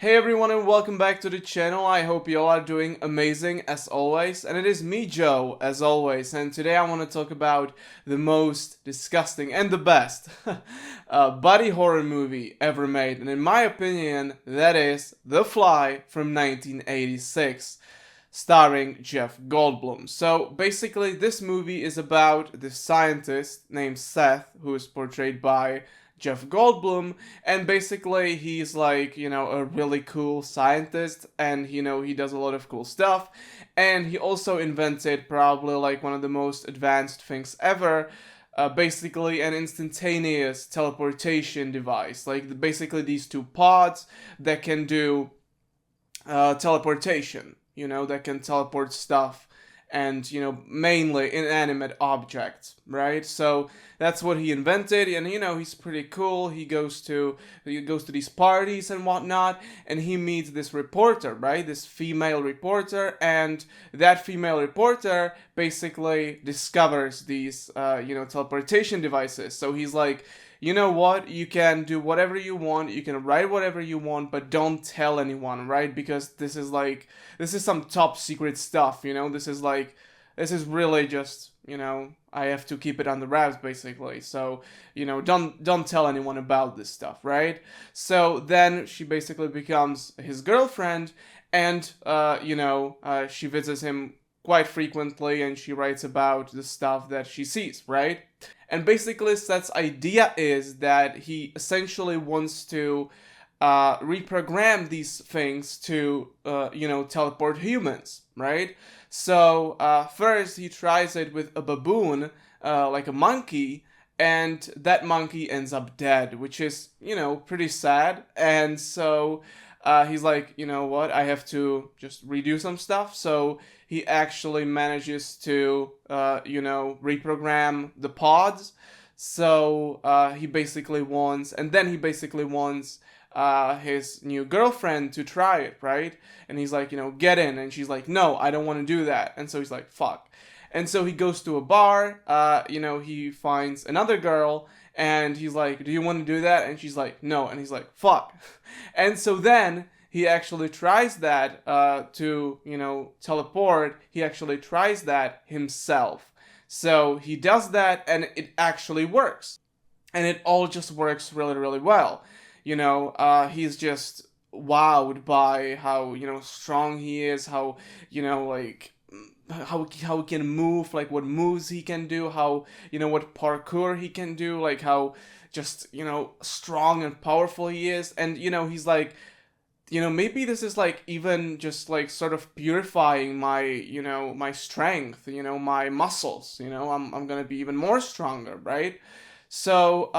Hey everyone and welcome back to the channel. I hope you all are doing amazing as always. And it is me, Joe, as always. And today I want to talk about the most disgusting and the best body horror movie ever made. And in my opinion, that is The Fly from 1986, starring Jeff Goldblum. So basically, this movie is about this scientist named Seth, who is portrayed by Jeff Goldblum, and basically he's like, a really cool scientist, and he does a lot of cool stuff, and he also invented probably like one of the most advanced things ever. Basically, an instantaneous teleportation device, like basically these two pods that can do teleportation, that can teleport stuff and, mainly inanimate objects, right? So that's what he invented, and, he's pretty cool. He goes to these parties and whatnot, and he meets this reporter, right? This female reporter, and that female reporter basically discovers these, teleportation devices. So he's like, you know what, you can do whatever you want, you can write whatever you want, but don't tell anyone, right? Because this is some top secret stuff, this is really just, I have to keep it on the wraps basically. So, don't tell anyone about this stuff, right? So then she basically becomes his girlfriend, and she visits him quite frequently, and she writes about the stuff that she sees, right? And basically, Seth's idea is that he essentially wants to reprogram these things to, teleport humans, right? So first he tries it with a baboon, like a monkey, and that monkey ends up dead, which is, pretty sad. And so he's like, you know what, I have to just redo some stuff. So he actually manages to, reprogram the pods. So he basically wants, and then he basically wants his new girlfriend to try it, right? And he's like, get in. And she's like, no, I don't want to do that. And so he's like, fuck. And so he goes to a bar, he finds another girl, and he's like, do you want to do that? And she's like, no. And he's like, fuck. And so then he actually tries that to, teleport. He actually tries that himself. So he does that, and it actually works. And it all just works really, really well. He's just wowed by how, strong he is, how, like, how he can move, like what moves he can do, how, what parkour he can do, like how just, strong and powerful he is. And, he's like, maybe this is like even just like sort of purifying my, my strength, my muscles, I'm gonna be even more stronger, right? So,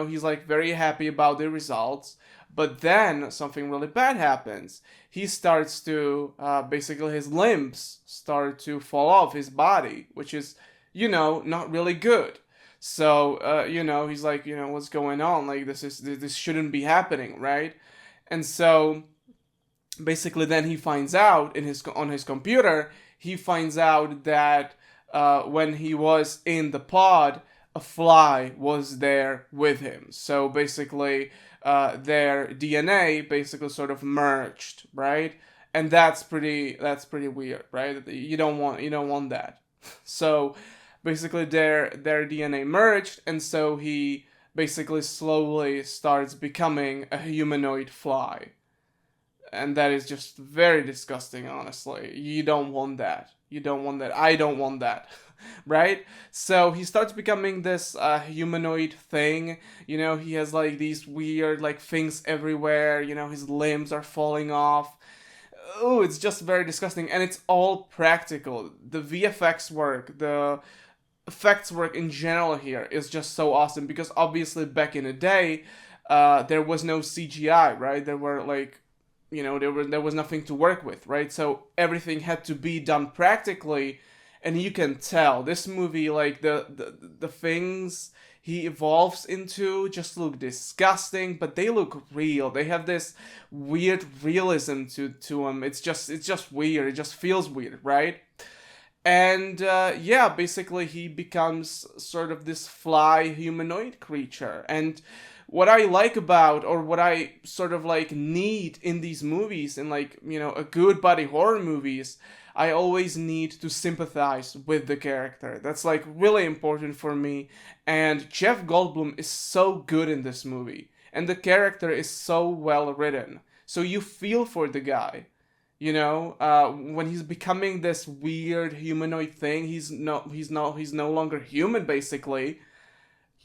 he's like very happy about the results, but then something really bad happens. He starts to, basically his limbs start to fall off his body, which is, not really good. So, he's like, what's going on? Like, this shouldn't be happening, right? And so basically then he finds out on his computer, he finds out that when he was in the pod, a fly was there with him. So basically their DNA basically sort of merged, right? And that's pretty weird, right? You don't want that. So basically their DNA merged, and so he basically slowly starts becoming a humanoid fly. And that is just very disgusting, honestly. You don't want that. You don't want that. I don't want that. Right? So he starts becoming this humanoid thing. He has like these weird like things everywhere. His limbs are falling off. Oh, it's just very disgusting, and it's all practical. The VFX work, the effects work in general here is just so awesome, because obviously back in the day, there was no CGI, right? There were like, there was nothing to work with, right? So everything had to be done practically, and you can tell this movie, like the things he evolves into just look disgusting, but they look real. They have this weird realism to them. It's just weird. It just feels weird, right? And yeah, basically he becomes sort of this fly humanoid creature. And what I like about, or what I sort of like need in these movies, and like, a good body horror movies, I always need to sympathize with the character. That's like really important for me. And Jeff Goldblum is so good in this movie. And the character is so well written. So you feel for the guy. When he's becoming this weird humanoid thing, he's no longer human basically.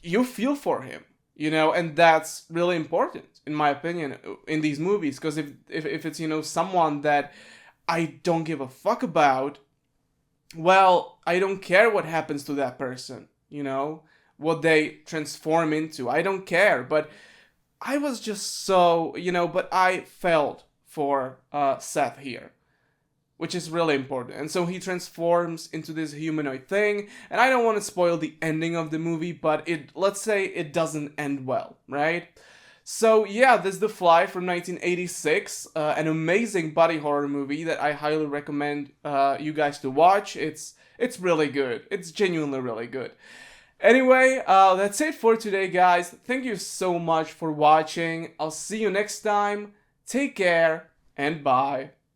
You feel for him, and that's really important in my opinion in these movies, because if it's someone that I don't give a fuck about, well, I don't care what happens to that person, what they transform into. I don't care, but I was just so, but I felt for Seth here, which is really important. And so he transforms into this humanoid thing, and I don't want to spoil the ending of the movie, but let's say it doesn't end well, right? So yeah, this is The Fly from 1986, an amazing body horror movie that I highly recommend you guys to watch. It's really good. It's genuinely really good. Anyway, that's it for today, guys. Thank you so much for watching. I'll see you next time. Take care and bye.